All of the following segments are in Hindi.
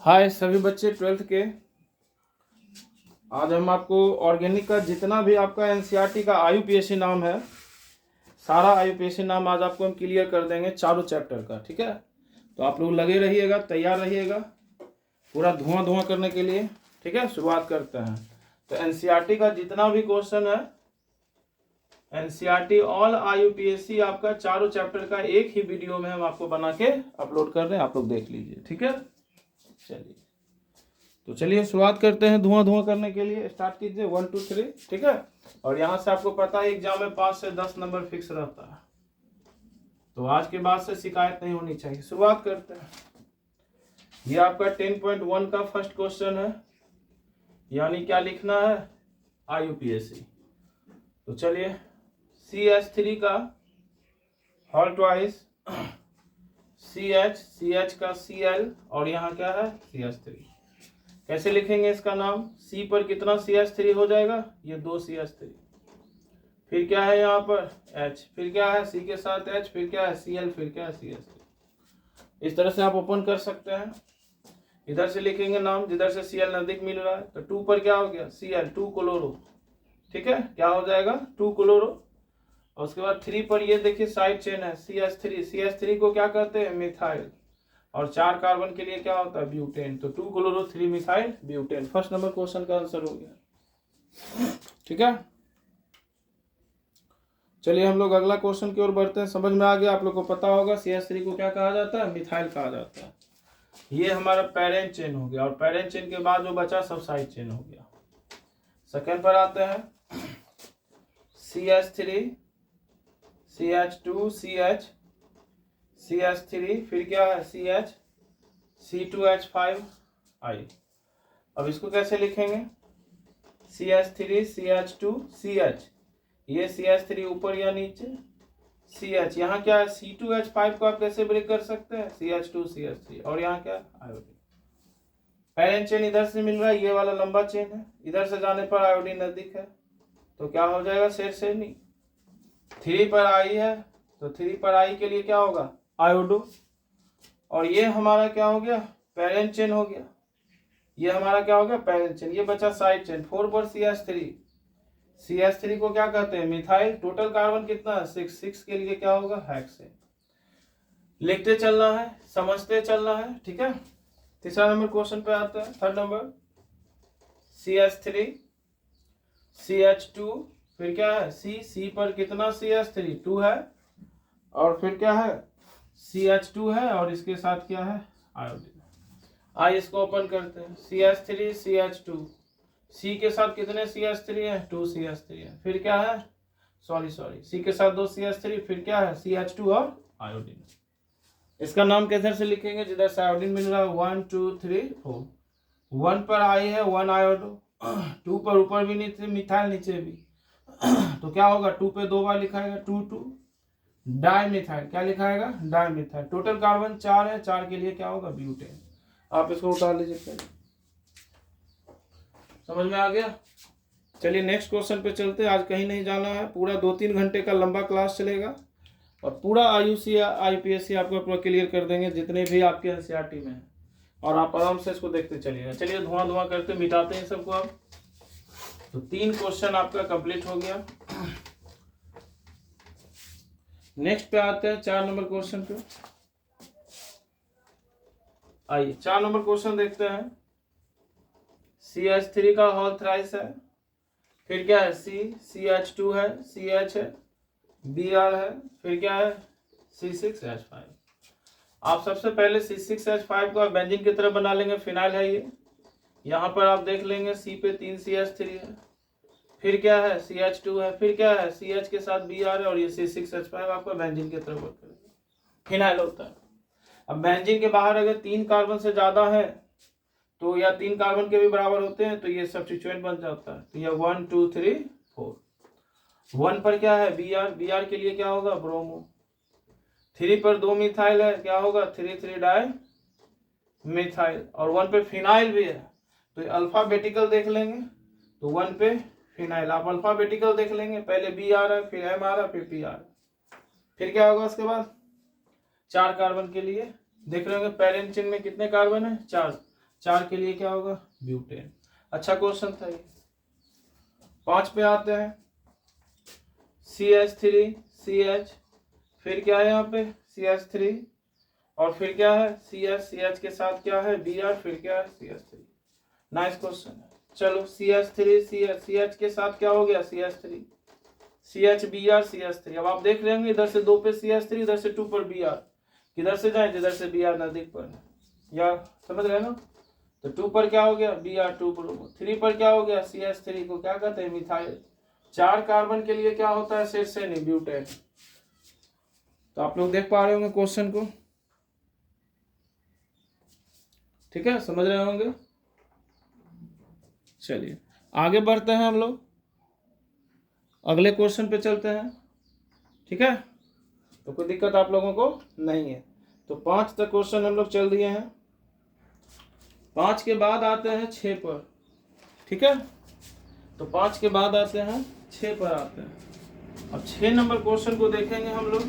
हाय सभी बच्चे 12th के। आज हम आपको ऑर्गेनिक का जितना भी आपका एनसीईआरटी का आईयूपीएसी नाम है, सारा आईयूपीएसी नाम आज आपको हम क्लियर कर देंगे चारों चैप्टर का। ठीक है, तो आप लोग लगे रहिएगा, तैयार रहिएगा पूरा धुआं धुआं करने के लिए। ठीक है, शुरुआत करते हैं। तो एनसीईआरटी का जितना भी क्वेश्चन है, एनसीईआरटी ऑल आईयूपीएसी आपका चारों चैप्टर का एक ही वीडियो में हम आपको बना के अपलोड कर रहे हैं, आप लोग देख लीजिए। ठीक है, चलिए तो चलिए शुरुआत करते हैं धुआं धुआं करने के लिए। स्टार्ट कीजिए 1 2 3। ठीक है, और यहाँ से आपको पता है एग्जाम में 5 से 10 नंबर फिक्स रहता है, तो आज के बाद से शिकायत नहीं होनी चाहिए। शुरुआत करते हैं। ये आपका 10.1 का फर्स्ट क्वेश्चन है, यानी क्या लिखना है, आईयूपीएसी। तो चलिए, CH3 का होल ट्वाइस CH का Cl और यहाँ क्या है CH3। कैसे लिखेंगे इसका नाम, C पर कितना CH3 हो जाएगा, ये 2 CH3, फिर क्या है यहाँ पर H, फिर क्या है C के साथ H, फिर क्या है Cl, फिर क्या है CH3। इस तरह से आप ओपन कर सकते हैं। इधर से लिखेंगे नाम, जिधर से Cl नजदीक मिल रहा है, तो 2 पर क्या हो गया Cl, 2 क्लोरो। ठीक है, क्या हो जाएगा 2 क्लोरो। और उसके बाद 3 पर ये देखिए साइड चेन है CH3, CH3 को क्या कहते हैं मिथाइल, और 4 कार्बन के लिए क्या होता है ब्यूटेन, तो 2 chloro 3 methyl butane. First number question का आंसर हो गया। ठीक है, चलिए हम लोग अगला क्वेश्चन की ओर बढ़ते हैं। समझ में आ गया, आप लोग को पता होगा CH3 को क्या कहा जाता है, मिथाइल कहा जाता है। ये हमारा पेरेंट चेन हो गया, और पेरेंट चेन के बाद जो बचा सब साइड चेन हो गया। सेकेंड पर आते हैं, CH3 CH2 CH CH3, फिर क्या है CH C2H5 I। अब इसको कैसे लिखेंगे, CH3 CH2 CH, ये CH3 ऊपर या नीचे CH, यहाँ क्या है C2H5 को आप कैसे ब्रेक कर सकते हैं CH2 CH3, और यहाँ क्या आयोडीन। पेरेंट चेन इधर से मिल रहा है, ये वाला लंबा चेन है, इधर से जाने पर आयोडीन नजदीक है, तो क्या हो जाएगा शेरशेनी। 3 पर I है, तो 3 पर I के लिए क्या होगा आयोडो, और ये हमारा क्या हो गया पेरेंट चेन हो गया, ये हमारा क्या हो गया पेरेंट चेन, ये बचा साइड चेन। 4 पर CH3 को क्या कहते हैं मिथाइल, टोटल कार्बन कितना है 6 के लिए क्या होगा हेक्सेन। लिखते चलना है, समझते चलना है। ठीक है, तीसरा नंबर क्वेश्चन पे आते हैं। थर्ड नंबर CH3 CH2, फिर क्या है C पर कितना CH3 2 है, और फिर क्या है CH2 है, और इसके साथ क्या है आयोडीन। आइए इसको ओपन करते हैं। CH3 CH2, C के साथ कितने CH3 है 2 CH3 है, फिर क्या है सॉरी C के साथ 2 CH3, फिर क्या है CH2 और आयोडीन। इसका नाम किधर से लिखेंगे, जिधर से आयोडीन मिल रहा है 1 2 3 4। 1 पर I है 1 आयोडो, 2 पर ऊपर भी नीचे मिथाइल नीचे भी, तो क्या होगा 2 पे 2 बार लिखाएगा 2 2 डाइमिथाइल, क्या लिखाएगा डाइमिथाइल। टोटल कार्बन 4 है, 4 के लिए क्या होगा ब्यूटेन। आप इसको उतार लीजिए पहले, समझ में आ गया। चलिए नेक्स्ट क्वेश्चन पे चलते हैं। आज कहीं नहीं जाना है, पूरा 2-3 घंटे का लंबा क्लास चलेगा, और पूरा आईयूपीएसी आपको पूरा क्लियर कर देंगे जितने भी आपके एनसीईआरटी में है, और आप आराम से इसको देखते चलिएगा। चलिए धुआं धुआं करते मिटाते हैं सबको आप। तो 3 क्वेश्चन आपका कंप्लीट हो गया। नेक्स्ट पे आते हैं 4 नंबर क्वेश्चन पे। आइए 4 नंबर क्वेश्चन देखते हैं। CH3 का होल थ्राइस है, फिर क्या है CH2 है, CH है, Br है, फिर क्या है C6H5। आप सबसे पहले C6H5 को बेंजीन की तरह बना लेंगे, फिनाइल है ये। यहाँ पर आप देख लेंगे C पे 3 CH3 है, फिर क्या है CH2 है, फिर क्या है CH के साथ Br है, और ये C6H5 आपका बेंजीन की तरह वर्क करेगा, फिनाइल होता है। अब बेंजीन के बाहर अगर 3 कार्बन से ज्यादा है, तो या 3 कार्बन के भी बराबर होते हैं, तो ये सब्स्टिट्यूएंट बन जाता है। तो ये 1 2 3 4। 1 पर क्या है Br के लिए क्या होगा ब्रोमो। 3 पर 2 मिथाइल है, क्या होगा 3 3 डाई मिथाइल, और 1 पे फिनाइल भी है, तो अल्फाबेटिकल देख लेंगे, तो 1 पे फिनाइल आप अल्फाबेटिकल देख लेंगे, पहले Br है, फिर Mr, फिर Pr, फिर क्या होगा उसके बाद 4 कार्बन के लिए देख रहे होंगे पेरेंट चेन में कितने कार्बन है 4, 4 के लिए क्या होगा, ब्यूटेन। अच्छा क्वेश्चन था ये। 5 पे आते हैं, CH3 CH, फिर क्या है यहाँ पे CH3 और फिर क्या है CH के साथ क्या है Br, फिर क्या है CH3। नाइस क्वेश्चन है। चलो CH3 CH के साथ क्या हो गया CH3 Br CH3। अब आप देख रहे होंगे इधर से 2 पे CH3, इधर से 2 पर Br, किधर से जाए जिधर से Br नजदीक पर, या समझ रहे ना। तो 2 पर क्या हो गया Br2 ब्रोमो, 3 पर क्या हो गया CH3 को क्या कहते हैं मिथाइल। 4 कार्बन के लिए क्या होता है सेट से नहीं ब्यूटेन। तो आप लोग देख पा रहे होंगे क्वेश्चन को, ठीक है, समझ रहे होंगे। चलिए आगे बढ़ते हैं हम लोग, अगले क्वेश्चन पे चलते हैं, ठीक है। तो कोई दिक्कत आप लोगों को नहीं है। तो 5 तक क्वेश्चन हम लोग चल दिए हैं। 5 के बाद आते हैं 6 पर, ठीक है। तो 5 के बाद आते हैं 6 पर आते हैं। अब 6 नंबर क्वेश्चन को देखेंगे हम लोग।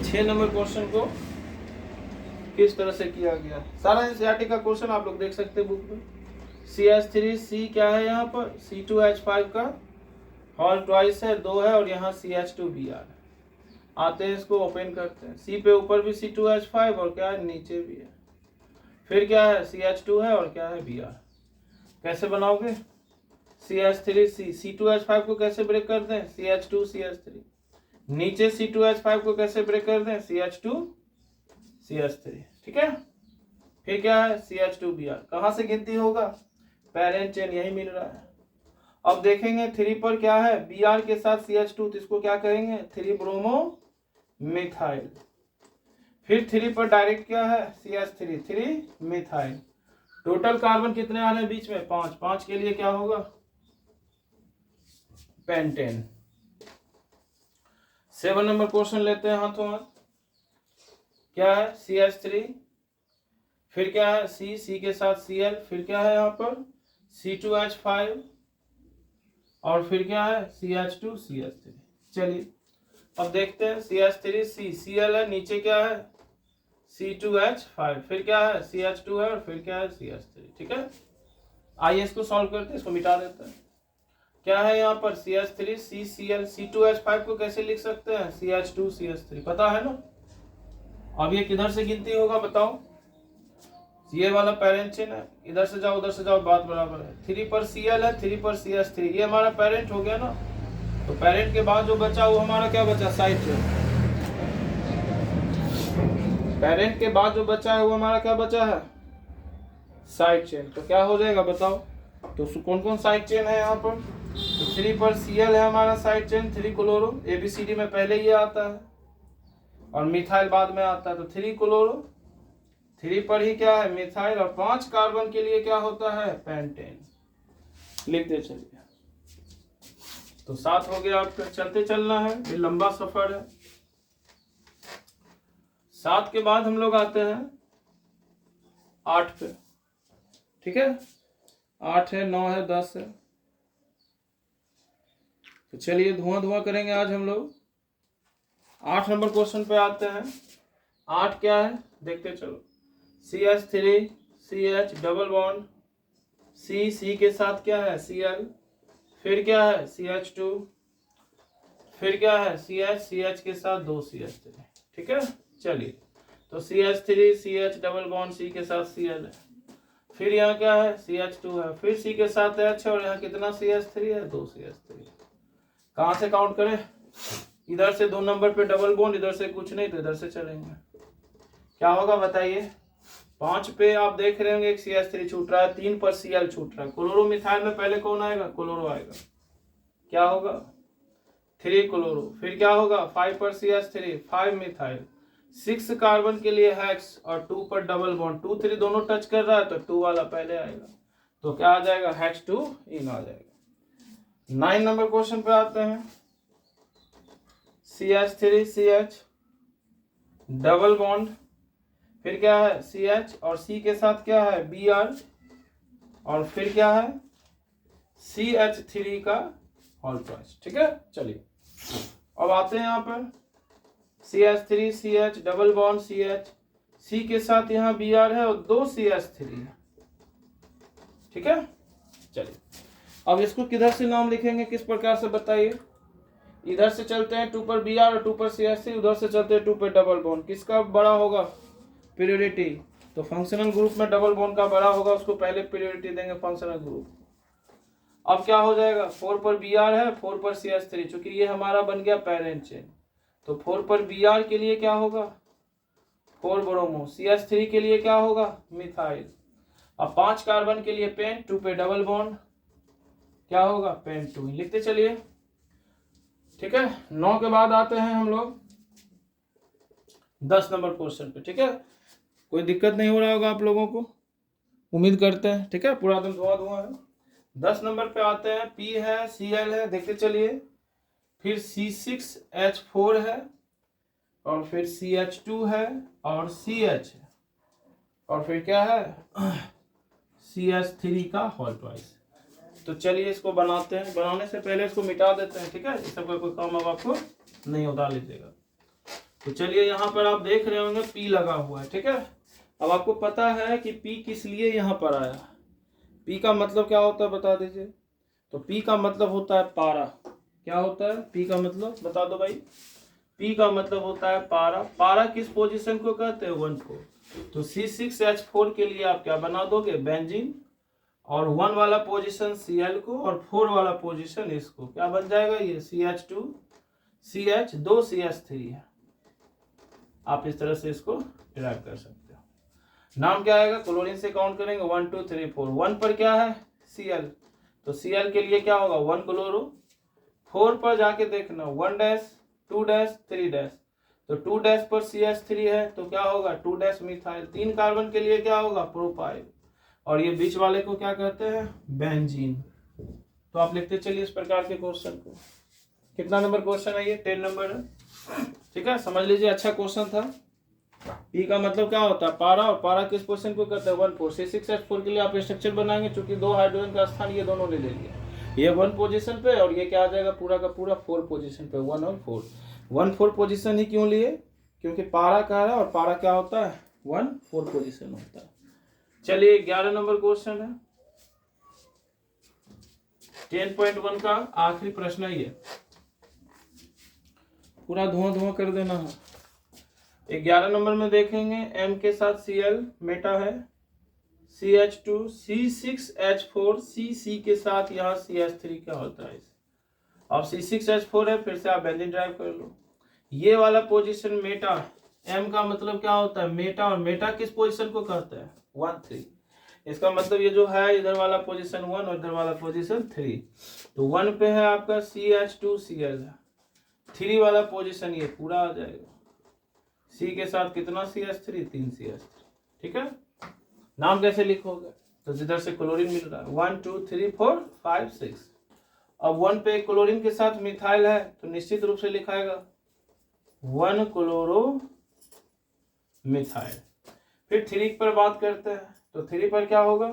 6 नंबर क्वेश्चन को किस तरह से किया गया, सारा एनसीईआरटी का क्वेश्चन आप लोग देख सकते हैं बुक में। CH3C क्या है यहाँ पर C2H5 का हॉल ट्वाइस है, 2 है, और यहाँ CH2Br। आते हैं इसको ओपन करते हैं, C पे ऊपर भी C2H5 और क्या है नीचे भी है, फिर क्या है CH2 है और क्या है Br। कैसे बनाओगे CH3C, C2H5 को कैसे ब्रेक कर दें CH2 CH3, नीचे C2H5 को कैसे ब्रेक कर दें CH2 CH3, ठीक है। फिर क्या है CH2Br, कहाँ से गिनती होगा पेरेंट चेन यही मिल रहा है। अब देखेंगे 3 पर क्या है Br के साथ CH2, तो इसको क्या कहेंगे 3 ब्रोमो मिथाइल। फिर 3 पर डायरेक्ट क्या है CH3 3 मिथाइल। टोटल कार्बन कितने आ रहे हैं बीच में 5, 5 के लिए क्या होगा पेंटेन। 7 नंबर क्वेश्चन लेते हैं हाथों हाथ। क्या है CH3, फिर क्या है C के साथ Cl, फिर क्या है यहाँ पर C2H5 और फिर क्या है CH2 CH3। चलिए अब देखते हैं CH3C Cl है, नीचे क्या है C2H5, फिर क्या है CH2 है और फिर क्या है CH3, ठीक है। आइए इसको सॉल्व करते हैं, इसको मिटा देते हैं। क्या है यहाँ पर CH3C Cl, C2H5 को कैसे लिख सकते हैं CH2 CH3, पता है ना। अब ये किधर से गिनती होगा बताओ, ये वाला पेरेंट चेन है, इधर से जाओ उधर से जाओ बात बराबर है। 3 पर Cl है, 3 पर CH3, ये हमारा पेरेंट हो गया ना। तो पेरेंट के बाद जो बचा वो हमारा क्या बचा साइड चेन। पेरेंट के बाद जो बचा है वो हमारा क्या बचा है साइड चेन। तो क्या हो जाएगा बताओ, तो कौन कौन साइड चेन है यहाँ पर। तो 3 पर Cl है हमारा साइड चेन 3 क्लोरो, ABCD में पहले ये आता है और मिथाइल बाद में आता है। तो 3 क्लोरो, 3 पर ही क्या है मिथाइल, और 5 कार्बन के लिए क्या होता है पेंटेन। लिखते चलिए। तो 7 हो गया आपका, चलते चलना है, ये लंबा सफर है। 7 के बाद हम लोग आते हैं 8 पे, ठीक है। 8 है, 9 है, 10 है। तो चलिए धुआं धुआं करेंगे आज हम लोग। 8 नंबर क्वेश्चन पे आते हैं। 8 क्या है देखते चलो, CH3 CH double bond C के साथ क्या है Cl, फिर क्या है CH2, फिर क्या है CH के साथ 2 CH3, ठीक है। चलिए तो CH3 CH double bond C के साथ Cl है, फिर यहाँ क्या है CH2 है, फिर C के साथ H और यहाँ कितना CH3 है 2 CH3। कहाँ से काउंट करें, इधर से 2 नंबर पे डबल बॉन्ड, इधर से कुछ नहीं तो इधर से चलेंगे। क्या होगा बताइए, 5 पे आप देख रहे होंगे एक CH3 छूट रहा है, 3 पर Cl छूट रहा है। क्लोरोमिथाइल में पहले कौन आएगा क्लोरो आएगा, क्या होगा 3 क्लोरो, फिर क्या होगा 5 पर CH3 5 मिथाइल, 6 कार्बन के लिए हेक्स और 2 पर डबल बॉन्ड, 2 3 दोनों टच कर रहा है तो 2 वाला पहले आएगा, तो क्या आ जाएगा हेक्स 2 इन आ जाएगा। 9 नंबर क्वेश्चन पे आते हैं। CH3 CH डबल बॉन्ड, फिर क्या है CH और C के साथ क्या है Br, और फिर क्या है CH3 का होल ट्वाइस, ठीक है। चलिए अब आते हैं यहाँ पर CH3 CH double bond CH सी के साथ यहाँ बी आर है और 2 CH3 है, ठीक है। चलिए अब इसको किधर से नाम लिखेंगे, किस प्रकार से बताइए। इधर से चलते हैं 2 पर बी आर और 2 पर CH3, उधर से चलते हैं 2 पर डबल बॉन्ड, किसका बड़ा होगा, पीरियोडिटी। तो फंक्शनल ग्रुप में डबल बॉन्ड का बड़ा होगा, उसको पहले पीरियोडिटी देंगे फंक्शनल ग्रुप। अब क्या हो जाएगा, 4 पर बी आर है, 4 पर CH3, चूंकि ये हमारा बन गया पेरेंट चेन, तो 4 पर बी आर के लिए क्या होगा, 4 ब्रोमो, CH3 के लिए क्या होगा, मिथाइल। अब 5 कार्बन के लिए पेन, 2 पे डबल बॉन्ड, क्या होगा, पेन 2, लिखते चलिए, ठीक है। 9 के बाद आते हैं हम लोग 10 नंबर क्वेश्चन पे, ठीक है। कोई दिक्कत नहीं हो रहा होगा आप लोगों को, उम्मीद करते हैं, ठीक है। पूरा दिन धुआं धुआं है। 10 नंबर पे आते हैं, P है, Cl है, देखते चलिए, फिर C6H4 है, और फिर CH2 है, और CH है, और फिर क्या है, CH3 का होल ट्वाइस। तो चलिए इसको बनाते हैं, बनाने से पहले इसको मिटा देते हैं, ठीक है। इस सब का कोई काम अब आपको नहीं होता, लीजिएगा। तो चलिए यहाँ पर आप देख रहे होंगे P लगा हुआ है, ठीक है। अब आपको पता है कि P किस लिए यहाँ पर आया, P का मतलब क्या होता है बता दीजिए। तो P का मतलब होता है पारा, क्या होता है P का मतलब, बता दो भाई। P का मतलब होता है पारा। पारा किस पोजीशन को कहते हैं, 1,4। तो C6H4 के लिए आप क्या बना दोगे, बेंजीन, और 1 वाला पोजीशन Cl को, और 4 वाला पोजीशन इसको, क्या बन जाएगा, ये CH2 CH 2 CH3 है। आप इस तरह से इसको डिराइव कर सकते हो। नाम क्या आएगा, क्लोरीन से काउंट करेंगे 1 2 3 4, 1 पर क्या है, Cl, तो Cl के लिए क्या होगा, 1 क्लोरो। 4 पर जाके देखना 1 डैश 2 डैश 3 डैश, तो 2 डैश पर CH3 है, तो क्या होगा 2 डैश मिथाइल। 3 कार्बन के लिए क्या होगा, प्रोपाइल, और ये बीच वाले को क्या कहते हैं, बेंजीन। तो आप लिखते चलिए इस प्रकार के क्वेश्चन को। कितना नंबर क्वेश्चन है ये, 10 नंबर है, ठीक है। समझ लीजिए, अच्छा क्वेश्चन था। P का मतलब क्या होता है, पारा, और पारा किस पोजीशन को कहते हैं, 1,4। C6H4 के लिए आप स्ट्रक्चर बनाएंगे, चूंकि 2 हाइड्रोजन का स्थान ये दोनों ने ले लिया, ये 1 पोजीशन पे, और ये क्या आ जाएगा पूरा का पूरा 4 पोजीशन पे, 1 और 4। 1 4 पोजीशन ही क्यों लिए, क्योंकि पारा का है, और पारा क्या होता है, 1 4 पोजीशन होता है। चलिए 11 नंबर क्वेश्चन है, 10.1 का आखिरी प्रश्न है ये, पूरा धुआं धुआं कर देना है। 11 नंबर में देखेंगे, M के साथ Cl मेटा है, CH2 C6H4 C के साथ यहाँ CH3 क्या होता है। अब C6H4 है, फिर से आप बेंजीन ड्राइव कर लो। ये वाला पोजीशन मेटा, M का मतलब क्या होता है, मेटा, और मेटा किस पोजीशन को कहते हैं, 1 3। इसका मतलब ये जो है, इधर वाला पोजीशन 1 और इधर वाला पोजीशन 3। तो 1 पे है आपका CH2 Cl, 3 वाला पोजीशन ये पूरा आ जाएगा, C के साथ कितना CH3, 3 CH3, ठीक है। नाम कैसे लिखोगे, तो जिधर से क्लोरीन मिल रहा है, 1 2 3 4 5 6। अब 1 पे क्लोरीन के साथ मिथाइल है, तो निश्चित रूप से लिखाएगा 1 क्लोरो मिथाइल। फिर 3 पर बात करते हैं, तो 3 पर क्या होगा,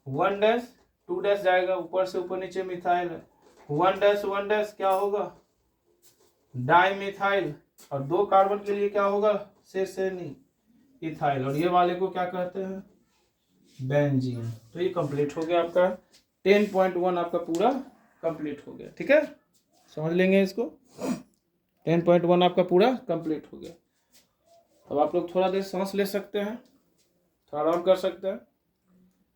1 डैश 2 डैश जाएगा, ऊपर से ऊपर नीचे मिथाइल है, 1 डैश क्या होगा, डाई मिथाइल, और 2 कार्बन के लिए क्या होगा, सेसेनी इथाइल, और ये वाले को क्या कहते हैं, बेंजीन। तो ये कंप्लीट हो गया आपका 10.1, आपका पूरा कंप्लीट हो गया, ठीक है। समझ लेंगे इसको, 10.1 आपका पूरा कंप्लीट हो गया। अब आप लोग थोड़ा देर सांस ले सकते हैं, थोड़ा आराम कर सकते हैं,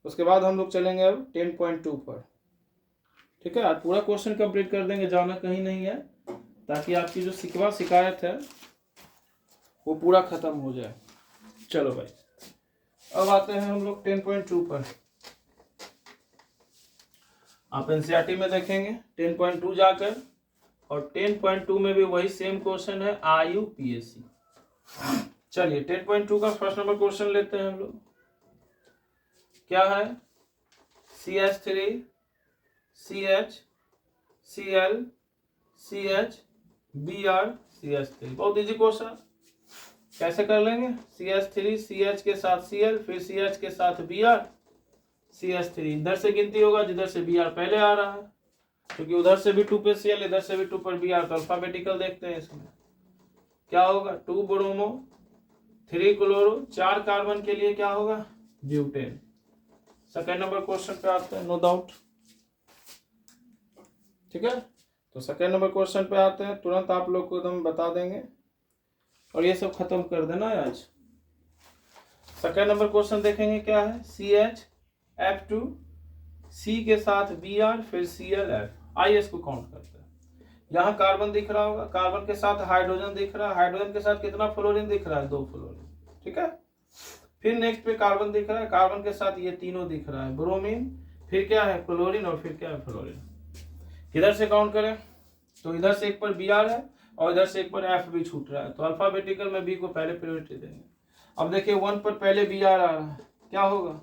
उसके बाद हम लोग चलेंगे अब 10.2 पर, ठीक है। आज पूरा क्वेश्चन कंप्लीट कर देंगे, जाना कहीं नहीं है, ताकि आपकी जो शिकवा शिकायत है वो पूरा खत्म हो जाए। चलो भाई, अब आते हैं हम लोग 10.2 पर। आप एनसीईआरटी में देखेंगे 10.2 जाकर, और 10.2 में भी वही सेम क्वेश्चन है, IUPAC। चलिए 10.2 का फर्स्ट नंबर क्वेश्चन लेते हैं हम लोग। क्या है, CH3 CH Cl CH Br CH3, बहुत इजी क्वेश्चन। कैसे कर लेंगे, CH3 CH के साथ Cl, फिर CH के साथ Br CH3, इधर से गिनती होगा जिधर से Br पहले आ रहा है, क्योंकि उधर से भी 2 पे Cl, इधर से भी 2 पर Br, तो अल्फाबेटिकल देखते हैं इसमें क्या होगा, 2 ब्रोमो 3 क्लोरो, 4 कार्बन के लिए क्या होगा, ब्यूटेन। सेकेंड नंबर क्वेश्चन पे आते हैं, नो डाउट। ठीक है, तो सेकेंड नंबर क्वेश्चन पे आते हैं, तुरंत आप लोग को एकदम बता देंगे और ये सब खत्म कर देना है आज। सेकेंड नंबर क्वेश्चन देखेंगे क्या है, CH F2, C के साथ Br, फिर ClF। आइए इसको काउंट करते हैं। यहाँ कार्बन दिख रहा होगा, कार्बन के साथ हाइड्रोजन दिख रहा है, हाइड्रोजन के साथ कितना फ्लोरीन दिख रहा है, 2 फ्लोरीन। ठीक है, फिर नेक्स्ट पे कार्बन दिख रहा है, कार्बन के साथ ये तीनों दिख रहा है, ब्रोमीन, फिर क्या है क्लोरीन, और फिर क्या है फ्लोरीन। किधर से काउंट करें, तो इधर से एक पर Br है और इधर से एक पर F भी छूट रहा है, तो अल्फाबेटिकल में B को पहले प्रायोरिटी देंगे। अब देखिए 1 पर पहले Br आ रहा है, क्या होगा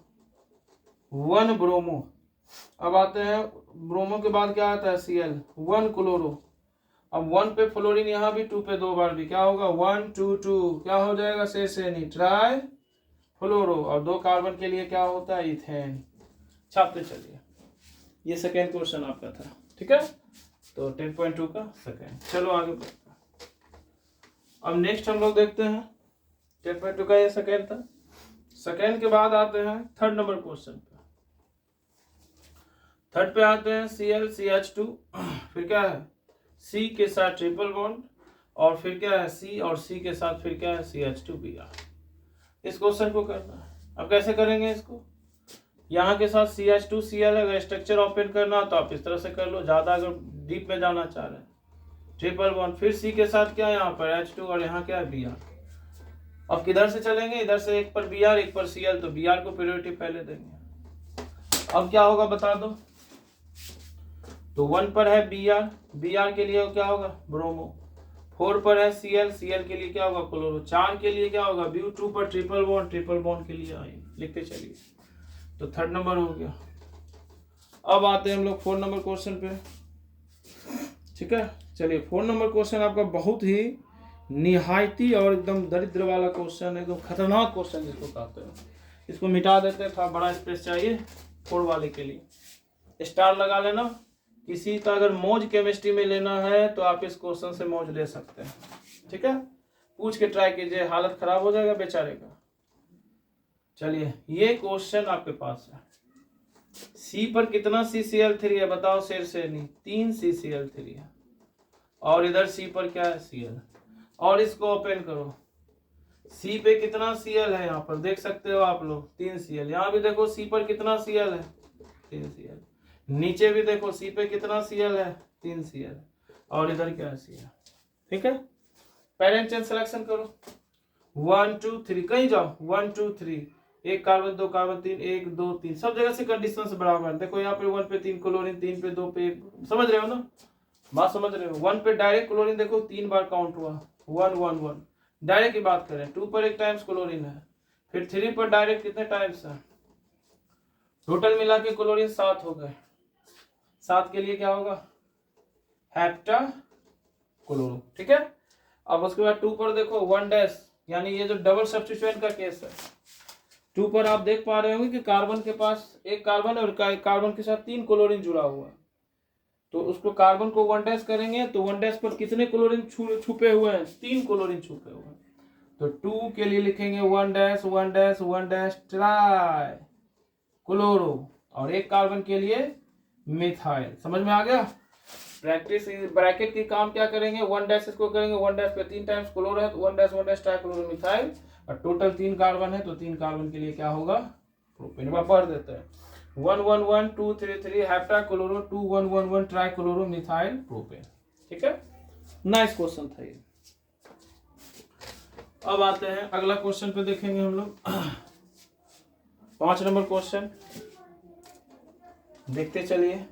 1 ब्रोमो। अब आते हैं ब्रोमो के बाद क्या आता है Cl, 1 क्लोरो। अब 1 पे फ्लोरीन, यहाँ भी 2 पे 2 बार भी, क्या होगा 1 2 2, क्या हो जाएगा से नहीं, ट्राई फ्लोरो। और 2 कार्बन के लिए क्या होता है, इथेन। छापते चलिए, ये सेकेंड क्वेश्चन आपका था। ठीक है, तो 10.2 का सेकेंड। चलो आगे बढ़ते हैं। अब नेक्स्ट हम लोग देखते हैं, 10.2 का ये सेकेंड था। सेकेंड के बाद आते हैं थर्ड नंबर क्वेश्चन पे। थर्ड पे आते हैं ClCH2, फिर क्या है C के साथ ट्रिपल बॉन्ड, और फिर क्या है C और C के साथ फिर क्या है CH2Br। इस क्वेश्चन को करना है। अब कैसे करेंगे इसको, यहाँ के साथ CH2Cl, अगर स्ट्रक्चर ओपन करना हो तो आप इस तरह से कर लो, ज्यादा अगर डीप में जाना चाह रहे हैं, ट्रिपल बॉन्ड, फिर C के साथ क्या है यहाँ पर H2 और यहाँ क्या है Br। अब किधर से चलेंगे, इधर से एक पर Br एक पर Cl, तो Br को प्रायोरिटी पहले देंगे। अब क्या होगा बता दो, तो 1 पर है Br के लिए क्या होगा ब्रोमो, 4 पर है Cl के लिए क्या होगा क्लोरो, 4 के लिए क्या होगा ब्यू, 2 पर ट्रिपल बॉन्ड के लिए आई। लिखते चलिए, तो थर्ड नंबर हो गया। अब आते हैं हम लोग 4 नंबर क्वेश्चन पे। ठीक है, चलिए 4 नंबर क्वेश्चन आपका बहुत ही निहायती और एकदम दरिद्र वाला क्वेश्चन है, एकदम खतरनाक क्वेश्चन जिसको कहते हैं। इसको मिटा देते हैं, थोड़ा बड़ा स्पेस चाहिए 4 वाले के लिए। स्टार लगा लेना। किसी का अगर मौज केमिस्ट्री में लेना है तो आप इस क्वेश्चन से मौज ले सकते हैं। ठीक है, पूछ के ट्राई कीजिए, हालत खराब हो जाएगा बेचारे का। चलिए ये क्वेश्चन आपके पास है, C पर कितना CCl3 है बताओ, शेर से नहीं, 3 CCl3 है, और इधर C पर क्या है Cl, और इसको ओपन करो, C पे कितना Cl है, यहाँ पर देख सकते हो आप लोग 3 Cl, यहाँ भी देखो C पर कितना Cl है 3 Cl, नीचे भी देखो C पे कितना Cl है 3 Cl, और इधर क्या है Cl। ठीक है, पेरेंट चेन सिलेक्शन करो, 1 2 3, कहीं जाओ 1 2 3, एक कार्बन 2 कार्बन 3, 1 2 3, सब जगह से कंडीशन से बराबर। देखो यहाँ पे 1 पे 3 क्लोरीन, 3 पे 2 पे 1, समझ रहे हो ना, बात समझ रहे हो। 1 पे डायरेक्ट क्लोरीन देखो 3 बार काउंट हुआ, 1 1 1 डायरेक्ट की बात करें, 2 पर 1 टाइम्स क्लोरीन है, फिर 3 पर डायरेक्ट कितने टाइम्स है, टोटल मिला के क्लोरीन 7 हो गए, 7 के लिए क्या होगा हेप्टा क्लोरो। ठीक है, अब उसके बाद 2 पर देखो 1 डैश, यानी ये जो डबल सब्स्टिट्यूशन का केस है, 2 पर आप देख पा रहे होंगे कि कार्बन के पास एक कार्बन है और कार्बन के साथ 3 क्लोरीन जुड़ा हुआ है, तो उसको कार्बन को 1 डैश करेंगे तो 1 डैश पर कितने क्लोरीन छुपे हुए हैं, 3 क्लोरीन छुपे हुए हैं, तो 2 के लिए लिखेंगे 1 dash 1 dash 1 dash try chloro, और एक कार्बन के लिए मिथाइल। समझ में आ गया, प्रैक्टिस ब्रैकेट की काम क्या करेंगे, 1 डैश इसको करेंगे, 1 डैश पे 3 टाइम्स क्लोरो है तो 1 डैश ट्राई क्लोरो मिथाइल, और टोटल 3 कार्बन है तो 3 कार्बन के लिए क्या होगा प्रोपेन। पढ़ देते हैं 1 1 1 2 3 3 hepta chloro 2 1 1 1 try chloro methyl propane. ठीक है, नाइस क्वेश्चन था ये। अब आते हैं अगला क्वेश्चन पे, देखेंगे हम लोग 5 नंबर क्वेश्चन, देखते चलिए।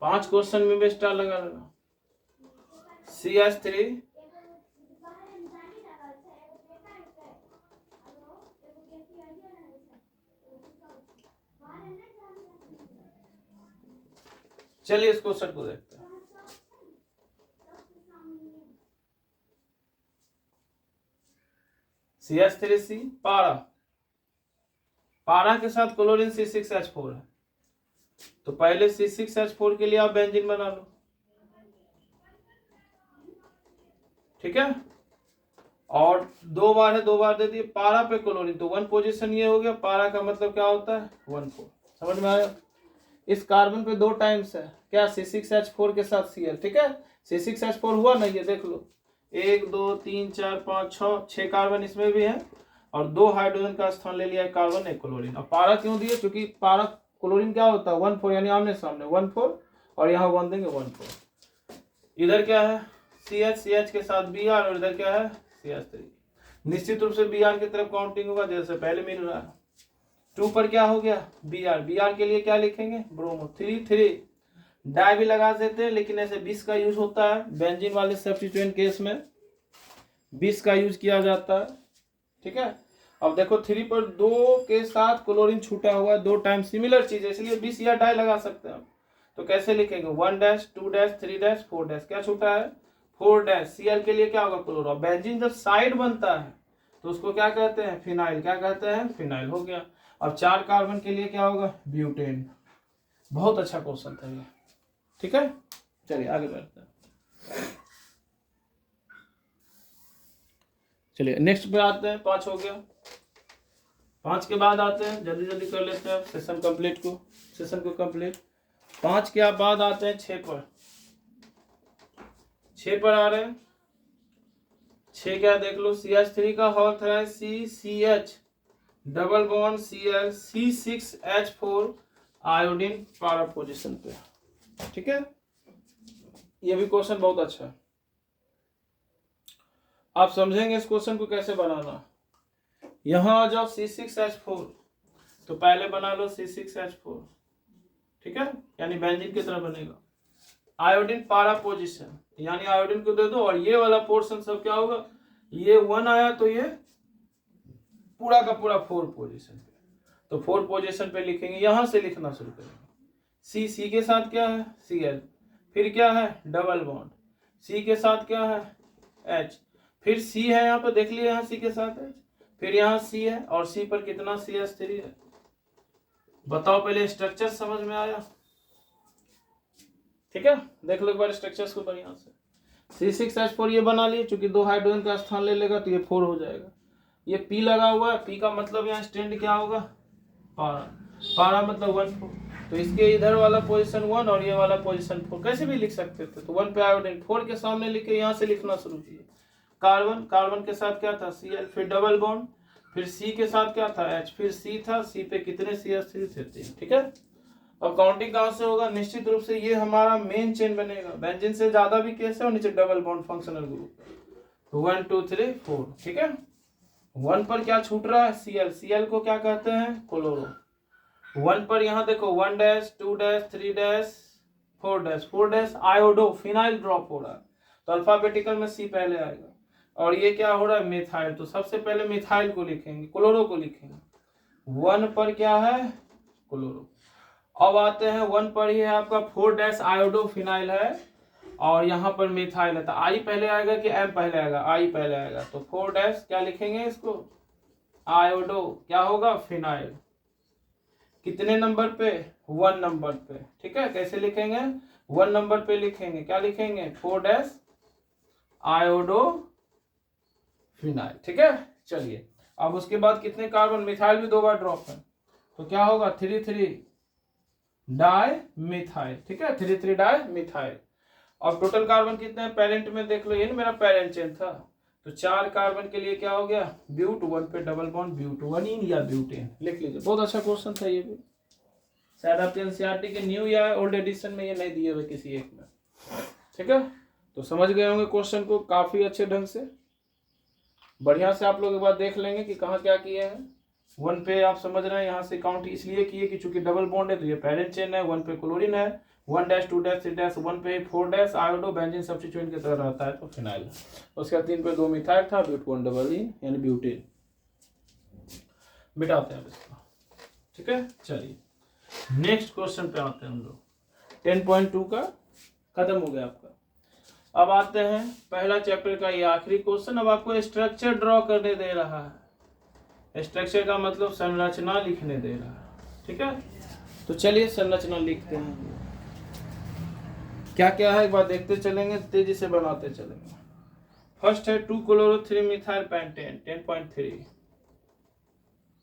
5 क्वेश्चन में भी स्टार लगा लेना। CH3 चलिए इस क्वेश्चन को देखते हैं। CH3C पारा के साथ क्लोरीन C6H4 है, तो पहले C6H4 के लिए आप बेंजीन बना लो। ठीक है, और 2 बार है, 2 बार दे दिए। पारा पे क्लोरीन, तो 1 पोजीशन ये हो गया। पारा का मतलब क्या होता है 1,4। समझ में आया। इस कार्बन पे 2 टाइम्स है क्या, C6H4 के साथ Cl, ठीक है। C6H4 हुआ ना, ये देख लो 1 2 3 4 5 6 कार्बन इसमें भी है और 2 हाइड्रोजन का स्थान ले लिया है कार्बन, 1 क्लोरीन। और पारा क्यों दिए, क्योंकि पारा क्लोरीन क्या होता है 1,4, यानी आमने सामने 1,4 और यहाँ 1 देंगे 1,4। इधर क्या है CH के साथ Br और इधर क्या है CH3। निश्चित रूप से Br की तरफ काउंटिंग होगा जैसे पहले मिल रहा है। 2 पर क्या हो गया Br के लिए क्या लिखेंगे ब्रोमो 3 डाई भी लगा देते हैं, लेकिन ऐसे 20 का यूज होता है बेंजीन वाले सब्स्टिट्यूएंट केस में 20 का यूज किया जाता है, ठीक है। अब देखो 3 पर 2 के साथ क्लोरीन छूटा हुआ है 2 टाइम, सिमिलर चीज है इसलिए 20 या डाई लगा सकते हैं। तो कैसे लिखेंगे 1 डैश 2 डैश 3 डैश 4 डैश, क्या छूटा है 4 डैश। Cl के लिए क्या होगा क्लोरो। बेंजीन जब साइड बनता है तो उसको क्या कहते हैं फिनाइल, क्या कहते हैं फिनाइल हो गया। अब 4 कार्बन के लिए क्या होगा ब्यूटेन। बहुत अच्छा क्वेश्चन था ये, ठीक है। चलिए आगे बढ़ते हैं। चलिए नेक्स्ट पे आते हैं। 5 हो गया। 5 के बाद आते हैं, जल्दी जल्दी कर लेते हैं सेशन को कंप्लीट। 5 के बाद आते हैं 6 पर। 6 पर आ रहे हैं। 6 क्या देख लो CH3 का हॉल है CCH double bond Cl C6H4 iodine पारा पोजीशन पे, ठीक है। ये भी क्वेश्चन बहुत अच्छा है, आप समझेंगे इस क्वेश्चन को कैसे बनाना। यहां आ जाओ C6H4, तो पहले बना लो C6H4, ठीक है, यानी बेंजीन की तरह बनेगा। आयोडीन पारा पोजीशन, यानी आयोडीन को दे दो और ये वाला पोर्शन सब क्या होगा, ये 1 आया तो ये पूरा का पूरा 4 पोजीशन पे, तो 4 पोजीशन पे लिखेंगे। यहां से लिखना शुरू करेंगे। C के साथ क्या है Cl, फिर क्या है डबल बॉन्ड, C के साथ क्या है H, फिर C है यहाँ पर देख लिया, यहाँ C के साथ H, फिर यहाँ C है और C पर कितना CH3 है। बताओ पहले स्ट्रक्चर समझ में आया, ठीक है। देख लो एक बार स्ट्रक्चर्स को बढ़िया से। C6H4 ये बना लिए, चूंकि 2 हाइड्रोजन का स्थान ले लेगा तो ये 4 हो जाएगा। ये P लगा हुआ है, P का मतलब यहाँ स्टैंड क्या होगा पारा, पारा मतलब 1,4, तो इसके इधर वाला पोजीशन 1 और ये वाला पोजीशन 4, कैसे भी लिख सकते थे। तो 1 पे आयोडीन 4 के सामने लिखे, यहाँ से लिखना शुरू किए। कार्बन के साथ क्या था Cl, फिर डबल बॉन्ड, फिर C के साथ क्या था H, फिर C था, C पे कितने CH3 थे 3, ठीक है। अब काउंटिंग कहां से होगा, निश्चित रूप से ये हमारा मेन चेन बनेगा। बेंजीन से ज्यादा भी केस है और नीचे डबल बॉन्ड फंक्शनल ग्रुप, तो 1 2 3 4, ठीक है। 1 पर क्या छूट रहा है Cl को क्या कहते हैं क्लोरो। 1 पर यहाँ देखो 1 dash 2 dash 3 dash 4 dash iodo phenyl drop हो रहा है, तो अल्फाबेटिकल में C पहले आएगा। और ये क्या हो रहा है मिथाइल, तो सबसे पहले मिथाइल को लिखेंगे, क्लोरो को लिखेंगे। 1 पर क्या है क्लोरो। अब आते हैं 1 पर ही है आपका 4 डैश आयोडो फिनाइल है और यहाँ पर मिथाइल है, तो आई पहले आएगा कि एम पहले आएगा, आई पहले आएगा, तो 4 डैश क्या लिखेंगे इसको आयोडो, क्या होगा फिनाइल। कितने नंबर पे 1 नंबर पे, ठीक है। कैसे लिखेंगे 1 नंबर पे लिखेंगे, क्या लिखेंगे 4 डैश आयोडो फिनाइल, ठीक है। चलिए अब उसके बाद कितने कार्बन, मिथाइल भी 2 बार ड्रॉप है, तो क्या होगा 3 डाई मिथाइल, ठीक है, 3 डाई मिथाइल। अब टोटल कार्बन कितने हैं पेरेंट में देख लो, ये ना मेरा पेरेंट चेन था, तो 4 कार्बन के लिए क्या हो गया ब्यूट, 1 पे डबल बॉन्ड ब्यूटोनिन या ब्यूटेन, लिख लीजिए। बहुत अच्छा क्वेश्चन था ये भी, शायद आपके एनसीईआरटी के न्यू या ओल्ड एडिशन में ये नहीं दिए हुए किसी एक में, ठीक है। तो समझ गए होंगे क्वेश्चन को काफी अच्छे ढंग से, बढ़िया से आप लोग एक बार देख लेंगे कि कहाँ क्या किए हैं। 1 पे आप समझ रहे हैं, यहाँ से काउंट इसलिए किए कि चूंकि डबल बॉन्ड है तो ये पेरेंट चेन है। 1 पे क्लोरीन है, 1 डैश 2 डैश 3 डैश, 1 पे 4 डैश आयोडो बेंजीन सब्स्टिट्यूएंट की तरह रहता है तो फिनाइल। उसके बाद 3 पे 2 मिथाइल था, ब्यूट 1 डबल इन यानी ब्यूटेन। मिटाते हैं इसको, ठीक है। चलिए नेक्स्ट क्वेश्चन पे आते हैं हम लोग। 10.2 का खत्म हो गया आपका। अब आते हैं पहला चैप्टर का ये आखिरी क्वेश्चन। अब आपको स्ट्रक्चर ड्रॉ करने दे रहा है, स्ट्रक्चर का मतलब संरचना लिखने दे रहा है, ठीक है। तो चलिए संरचना लिखते हैं, क्या क्या है एक बार देखते चलेंगे, तेजी से बनाते चलेंगे। फर्स्ट है 2 chloro 3 methyl pentane 10.3,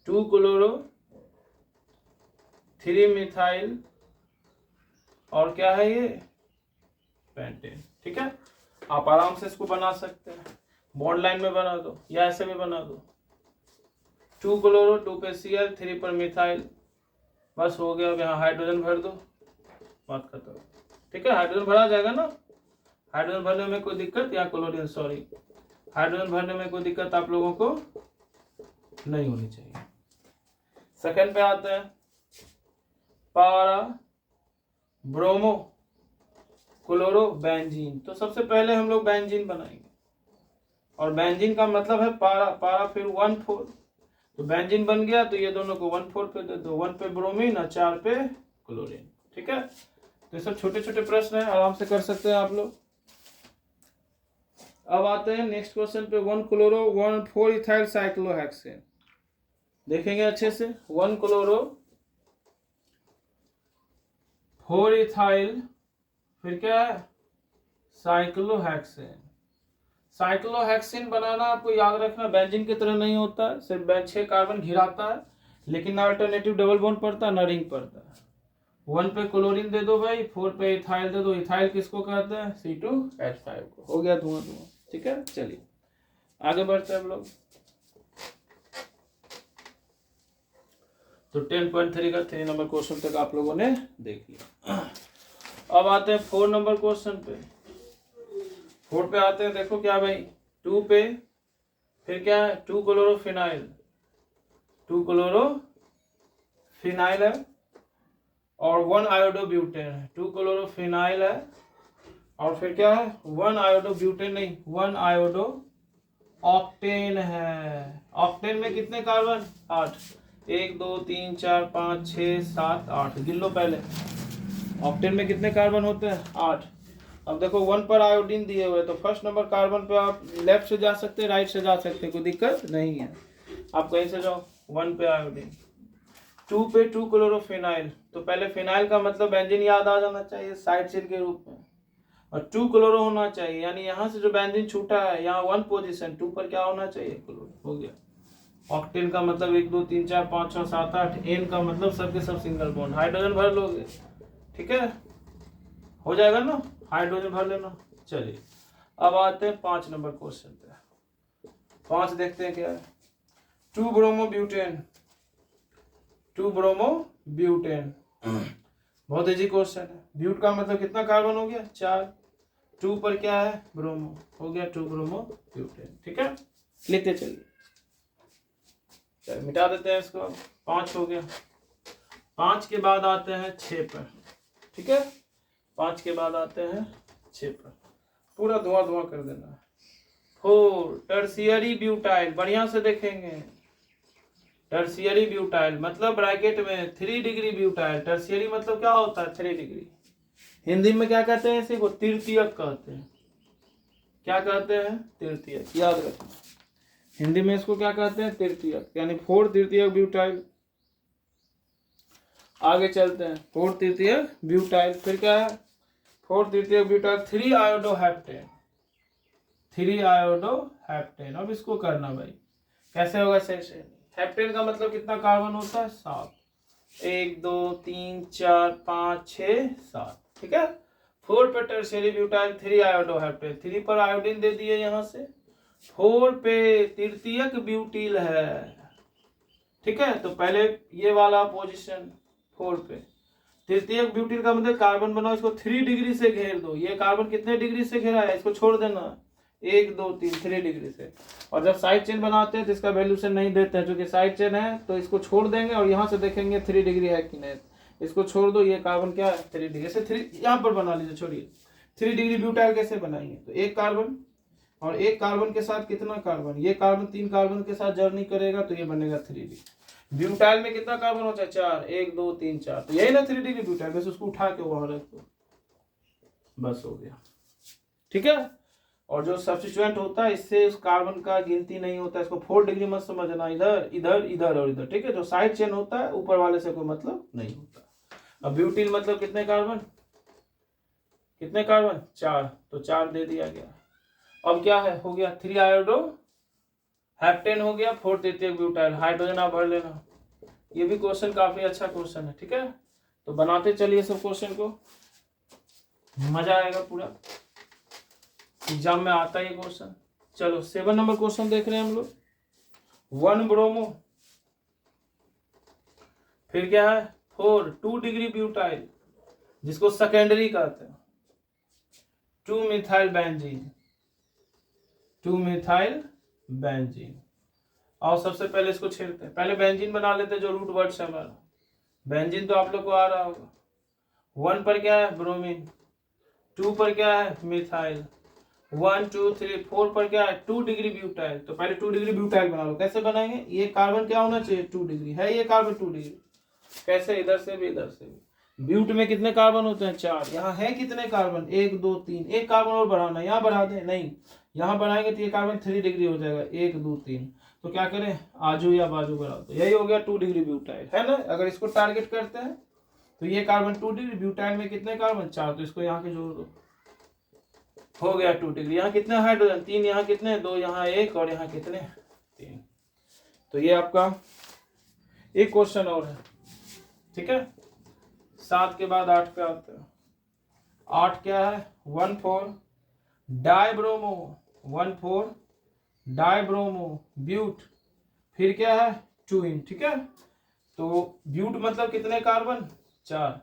2 chloro 3 methyl और क्या है ये पेंटेन। ठीक है, आप आराम से इसको बना सकते हैं, बॉन्ड लाइन में बना दो या ऐसे भी बना दो। 2 क्लोरो 2 पे Cl 3 पर मिथाइल, बस हो गया। अब यहाँ हाइड्रोजन भर दो, बात खत्म। ठीक है, हाइड्रोजन भरा जाएगा ना, हाइड्रोजन भरने में कोई दिक्कत या क्लोरीन सॉरी हाइड्रोजन भरने में कोई दिक्कत आप लोगों को नहीं होनी चाहिए। सेकंड पे आते हैं पारा ब्रोमो क्लोरो बेंजीन। तो सबसे पहले हम लोग बेंजीन बनाएंगे, और बेंजीन का मतलब है पारा, पारा फिर 1,4, तो बेंजीन बन गया। तो ये दोनों को 1,4 पे दे दो, 1 पे ब्रोमीन और 4 पे क्लोरीन। ठीक है, तो ये सब छोटे छोटे प्रश्न है, आराम से कर सकते हैं आप लोग। अब आते हैं नेक्स्ट क्वेश्चन पे, 1 क्लोरो 1,4 इथाइल साइक्लोहेक्सेन। देखेंगे अच्छे से, 1 क्लोरो 4 इथाइल फिर क्या है साइक्लोहेक्सेन। साइक्लोहेक्सेन बनाना आपको याद रखना बेंजीन की तरह नहीं होता है, सिर्फ 6 कार्बन घिराता है, लेकिन ना अल्टरनेटिव डबल बॉन्ड पड़ता है ना रिंग पड़ता है। 1 पे क्लोरीन दे दो भाई, 4 पे इथाइल दे दो। इथाइल किसको कहते हैं C2H5 को। हो गया धुआं धुआं। ठीक है, चलिए आगे बढ़ते हैं हम लोग। तो 10.3 का 3 नंबर क्वेश्चन तक आप लोगों ने देख लिया। अब आते हैं 4 नंबर क्वेश्चन पे। 4 पे आते हैं, देखो क्या भाई, 2 पे फिर क्या है 2 क्लोरोफिनाइल, 2 क्लोरोफिनाइल है और 1 आयोडोब्यूटेन है। 2 क्लोरोफिनाइल है और फिर क्या है 1 आयोडोब्यूटेन नहीं 1 आयोडो ऑक्टेन है। ऑक्टेन में कितने कार्बन 8, 1 2 3 4 5 6 7 8, गिन लो पहले। ऑक्टेन में कितने कार्बन होते हैं 8। अब देखो 1 पर आयोडीन दिए हुए, तो फर्स्ट नंबर कार्बन पे आप लेफ्ट से जा सकते हैं, राइट से जा सकते हैं, कोई दिक्कत नहीं है, आप कहीं से जाओ। 1 पे आयोडीन, 2 पे 2 क्लोरोफिनाइल, तो पहले फिनाइल का मतलब बेंजीन याद आ जाना चाहिए साइड चेन के रूप में, और 2 क्लोरो होना चाहिए, यानी यहाँ से जो बेंजीन छूटा है यहाँ 1 पोजीशन 2 पर क्या होना चाहिए क्लोरो। हो गया। ऑक्टेन का मतलब 1 2 3 4 5 6 7 8, एन का मतलब सबके सब सिंगल बॉन्ड। हाइड्रोजन भर लोगे, ठीक है, हो जाएगा ना, हाइड्रोजन भर लेना। चलिए अब आते हैं 5 नंबर क्वेश्चन पे। 5 देखते हैं क्या है, 2 ब्रोमो ब्यूटेन, 2 ब्रोमो ब्यूटेन, बहुत इजी क्वेश्चन है। ब्यूट का मतलब कितना कार्बन हो गया 4, 2 पर क्या है ब्रोमो, हो गया 2 ब्रोमो ब्यूटेन। ठीक है, लिखते चलिए, चलिए मिटा देते हैं इसको। 5 हो गया। 5 के बाद आते हैं 6 पर। ठीक है, 5 के बाद आते हैं 6 पर, पूरा धुआं धुआं कर देना है। 4 टर्शियरी ब्यूटाइल, बढ़िया से देखेंगे, टर्शियरी ब्यूटाइल मतलब ब्रैकेट में 3 डिग्री ब्यूटाइल। टर्शियरी मतलब क्या होता है 3 डिग्री। हिंदी में क्या कहते हैं इसी को, तृतीयक कहते हैं। क्या कहते हैं तृतीयक, याद रखना, हिंदी में इसको क्या कहते हैं तृतीयक, यानी 4 तृतीयक ब्यूटाइल। आगे चलते हैं, 4 तृतीयक ब्यूटाइल, फिर क्या है 4 तृतीयक ब्यूटाइल 3 आयोडोहेप्टेन, 3 आयोडोहेप्टेन। अब इसको करना भाई कैसे होगा सही से। हेप्टेन का मतलब कितना कार्बन होता है 7, 1 2 3 4 5 6 7। ठीक है, 4 पे टर्शियरी ब्यूटाइल 3 आयोडोहेप्टेन, 3 पर आयोडीन दे दिए यहाँ से, 4 पे तृतीयक ब्यूटील है। ठीक है, तो पहले ये वाला पोजीशन 4 पे तृतीयक ब्यूटील का मतलब कार्बन बनाओ, इसको 3 डिग्री से घेर दो। ये कार्बन कितने डिग्री से घेरा है, इसको छोड़ देना 1 2 3 3 डिग्री से। और जब साइड चेन बनाते हैं तो इसका वैल्यूशन नहीं देते हैं, क्योंकि साइड चेन है तो इसको छोड़ देंगे और यहाँ से देखेंगे 3 डिग्री है कि नहीं, इसको छोड़ दो। ये कार्बन क्या है 3 डिग्री से, 3 यहाँ पर बना लीजिए, छोड़िए 3 डिग्री ब्यूटाइल कैसे बनाएंगे, तो एक कार्बन और एक कार्बन के साथ कितना कार्बन, ये कार्बन 3 कार्बन के साथ जर्नी करेगा तो ये बनेगा 3 डिग्री। ब्यूटाइल में कितना कार्बन होता है 4, 1 2 3 4, तो यही ना 3 डिग्री ब्यूटाइल, बस उसको उठा के वहां रख दो, बस हो गया। ठीक है, और जो सब्स्टिट्यूएंट होता है इससे उस कार्बन का गिनती नहीं होता, इसको 4 डिग्री मत समझना, इधर इधर इधर और इधर। ठीक है, जो साइड चेन होता है ऊपर वाले से कोई मतलब नहीं होता। अब ब्यूटील मतलब कितने कार्बन, कितने कार्बन 4, तो 4 दे दिया गया। अब क्या है, हो गया 3 आयोडो हेप्टेन हो गया, 4 तृतीयक ब्यूटाइल, हाइड्रोजन आप भर लेना। ये भी क्वेश्चन काफी अच्छा क्वेश्चन है, ठीक है। तो बनाते चलिए सब क्वेश्चन को, मजा आएगा पूरा, एग्जाम में आता है ये क्वेश्चन। चलो 7 नंबर क्वेश्चन देख रहे हैं हम लोग। 1 ब्रोमो, फिर क्या है 4 2 डिग्री ब्यूटाइल जिसको सेकेंडरी कहते हैं, 2 मिथाइल बेंजीन, 2 मिथाइल बेंजीन। और सबसे पहले इसको छेड़ते हैं, पहले बेंजीन बना लेते हैं जो रूट वर्ड से हमारा। बेंजीन तो आप लोग को आ रहा होगा। 1 पर क्या है ब्रोमीन, 2 पर क्या है मिथाइल, 1 2 3 4 पर क्या है 2 डिग्री ब्यूटाइल। तो पहले 2 डिग्री ब्यूटाइल बना लो। कैसे बनाएंगे, ये कार्बन क्या होना चाहिए 2 डिग्री है, ये कार्बन 2 डिग्री। कैसे, इधर से भी इधर से भी। ब्यूट में कितने कार्बन होते हैं 4, यहाँ है कितने कार्बन 1 2 3, एक कार्बन और बढ़ाना, यहाँ बढ़ा दें नहीं, यहाँ बढ़ाएंगे तो ये कार्बन 3 डिग्री हो जाएगा, 1 2 3। तो क्या करें आजू या बाजू बढ़ा दो, यही हो गया 2 डिग्री ब्यूटाइल, है ना। अगर इसको टारगेट करते हैं तो ये कार्बन 2 डिग्री, ब्यूटाइल में कितने कार्बन 4, तो इसको यहाँ के जोड़ दो, हो गया 2 डिग्री। यहाँ कितने हाइड्रोजन 3, यहाँ कितने 2, यहाँ 1 और यहाँ कितने 3। तो ये आपका एक क्वेश्चन और है, ठीक है। 7 के बाद 8 पे आते हैं। 8 क्या है 1 4 डाइब्रोमो, 1 4 डाइब्रोमो ब्यूट, फिर क्या है 2 इन, ठीक है। तो ब्यूट मतलब कितने कार्बन 4,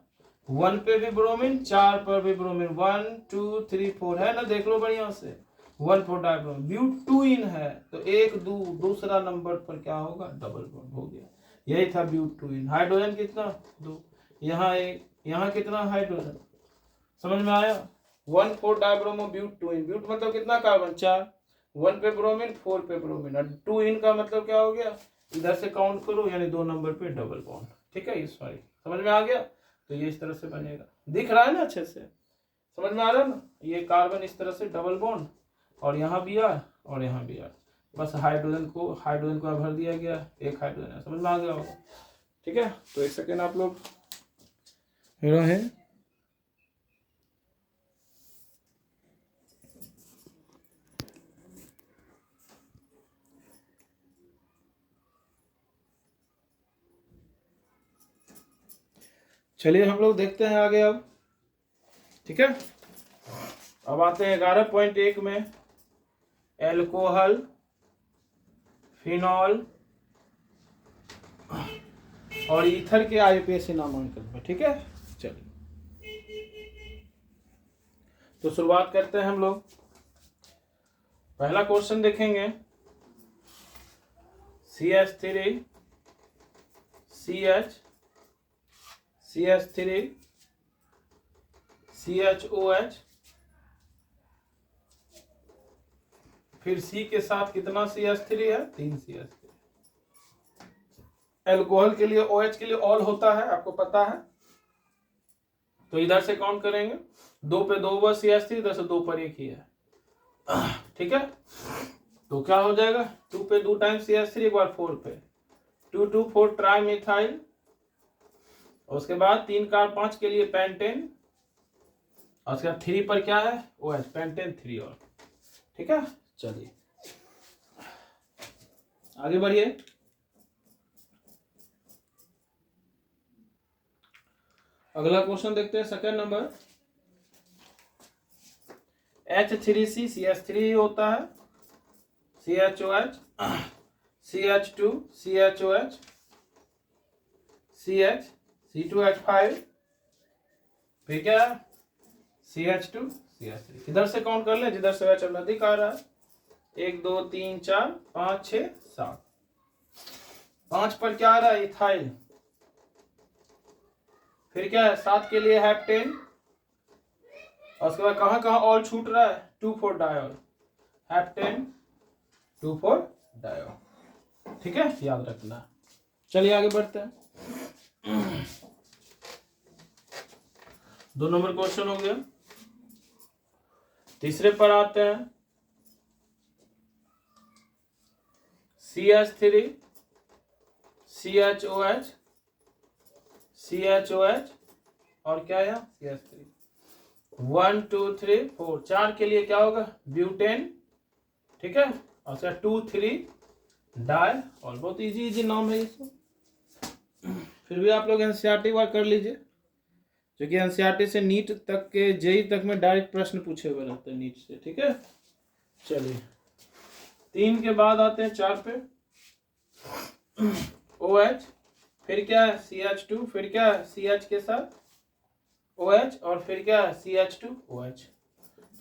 1 पे भी ब्रोमीन 4 पर भी ब्रोमीन, 1 2 3 4 है ना, देख लो बढ़िया से। 1 4 डाइब्रोमो, ब्यूट 2 इन है तो एक दूसरा नंबर पर क्या होगा डबल बॉन्ड हो गया, यही था ब्यूट 2 इन। हाइड्रोजन कितना 2, यहाँ एक, यहाँ कितना हाइड्रोजन, समझ में आया। 1 4 डाइब्रोमो ब्यूट 2 इन, ब्यूट मतलब कितना कार्बन 4, 1 पे ब्रोमीन 4 पे ब्रोमीन, और 2 इन का मतलब क्या हो गया, इधर से काउंट करो यानी 2 नंबर पे डबल बॉन्ड, ठीक है। इस सॉरी समझ में आ गया। तो ये इस तरह से बनेगा, दिख रहा है ना अच्छे से, समझ में आ रहा है ना। ये कार्बन इस तरह से डबल बॉन्ड, और यहाँ भी आर और यहाँ भी आर, बस हाइड्रोजन को भर दिया गया, एक हाइड्रोजन, समझ में आ गया होगा, ठीक है। तो 1 सेकेंड आप लोग रहे। चलिए हम लोग देखते हैं आगे अब, ठीक है। अब आते हैं 11.1 में, एल्कोहल, फिनॉल और ईथर के आईयूपीएसी नामांकन में, ठीक है। चलिए तो शुरुआत करते हैं हम लोग। पहला क्वेश्चन देखेंगे, CH3 CH CH3 CHOH, फिर C के साथ कितना CH3 है 3 CH3। एल्कोहल के लिए OH के लिए ऑल होता है, आपको पता है। तो इधर से काउंट करेंगे, 2 पे 2 बस CH3, इधर से 2 पर 1 ही है, ठीक है। तो क्या हो जाएगा 2 पे 2 टाइम्स CH3, एक बार 4 पे 2 2 4 ट्राई मिथाइल, उसके बाद 3 4 5 के लिए पेंटेन, और उसके बाद 3 पर क्या है OH, पेंटेन 3 और, ठीक है। चलिए आगे बढ़िए। अगला क्वेश्चन देखते हैं, सेकंड नंबर। H3C CH3 होता है, CHOH CH2 CHOH CH C2H5, फिर क्या CH2 CH3। इधर से काउंट कर ले, जिधर से OH नजदीक आ रहा है, 1 2 3 4 5 6 7। 5 पर क्या आ रहा है इथाइल, फिर क्या है 7 के लिए हेप्टेन, और उसके बाद कहां कहां ऑल छूट रहा है 2 4 डायोल, हेप्टेन 2 4 डायोल, ठीक है, याद रखना। चलिए आगे बढ़ते हैं। 2 नंबर क्वेश्चन हो गया। तीसरे पर आते हैं, CH3 CHOH CHOH और क्या है CH3, 1 2 3 4, 4 के लिए क्या होगा ब्यूटेन ठीक है। अच्छा 2,3 डाई, और बहुत इजी इजी नाम है ये सब। फिर भी आप लोग एनसीईआरटी वर्क कर लीजिए, क्योंकि एनसीईआरटी से नीट तक के जेई तक में डायरेक्ट प्रश्न पूछे हुए रहते हैं नीट से, ठीक है। चलिए 3 के बाद आते हैं 4 पे। OH, फिर क्या है CH2, फिर क्या है CH के साथ OH, और फिर क्या है CH2OH।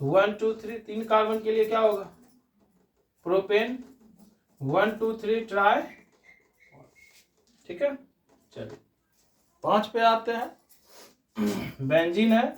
1 2 3 3 कार्बन के लिए क्या होगा, प्रोपेन 1 2 3 ट्राई, ठीक है। चलिए 5 पे आते हैं। बेंजीन है